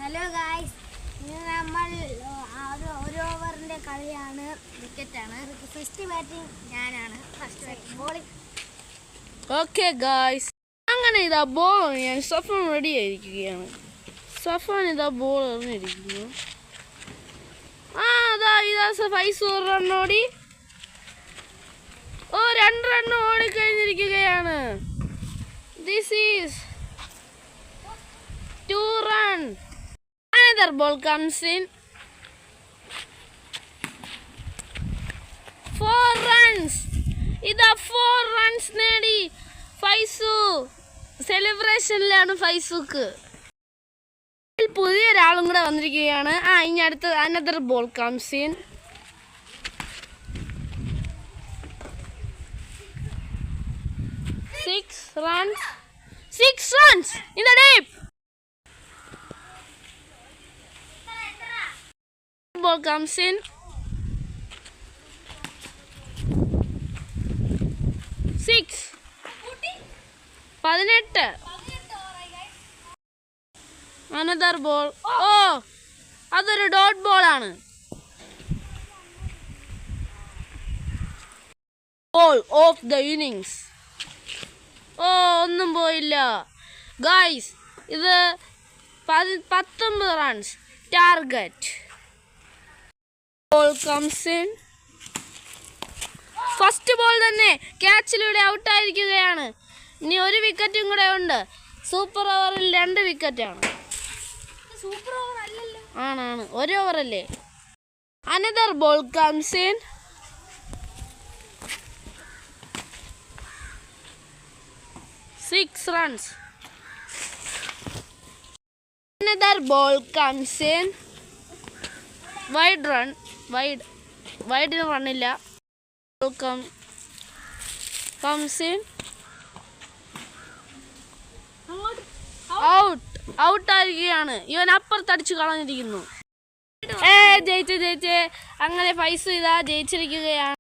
Hello guys, ഇന്ന് നമ്മൾ ഒരു ഓവറിൻ്റെ കളിയാണ്. വിക്കറ്റാണ്. ഫസ്റ്റ് ബാറ്റിംഗ് ഞാനാണ്. First batting bowling. Okay guys, അങ്ങനെ ഇതാ ബോൾ ഞാൻ സഫാൻ റെഡി ആയിരിക്കുകയാണ്. സഫാൻ ഇതാ ബോൾ എറിഞ്ഞിരിക്കുന്നു. ഇതാ ഫൈസ് റണ്ണോടി. 2 റൺ ഓടിക്കഴിഞ്ഞിരിക്കുകയാണ്. This is 2 run. Another ball comes in. 4 runs. ഇതാ 4 runs നേടി ഫൈസു. സെലിബ്രേഷനിലാണ് ഫൈസുക്ക്. പുതിയൊരാളും കൂടെ വന്നിരിക്കുകയാണ്. ഇനി അടുത്ത another ball comes in. 6 runs. 6 runs in the deep. Ball comes in. 6. 18. Another ball. അതൊരു ഡോട്ട് ബോൾ ആണ്. Ball of the innings. ഒന്നും പോയില്ല ഗായ്സ്. ഇത് 19 runs target. Ball comes in. First ball തന്നെ ക്യാച്ചിലൂടെ ഔട്ടായിരിക്കുകയാണ്. ഇനി ഒരു വിക്കറ്റും കൂടെ ഉണ്ട്. സൂപ്പർ ഓവറിൽ 2 വിക്കറ്റാണ്. സൂപ്പർ ഓവർ അല്ലല്ലോ. ആണ്, ഒരു ഓവറല്ലേ. Another ball comes in. 6 runs. Another ball comes in. Wide run. Wide റണ്ണില്ല. Ball comes in. ഔട്ട് ആയിരിക്കുകയാണ്. ഇവൻ അപ്പുറത്തടിച്ചു കളഞ്ഞിരിക്കുന്നു. ജയിച്ചേ. അങ്ങനെ പൈസ ഇതാ ജയിച്ചിരിക്കുകയാണ്.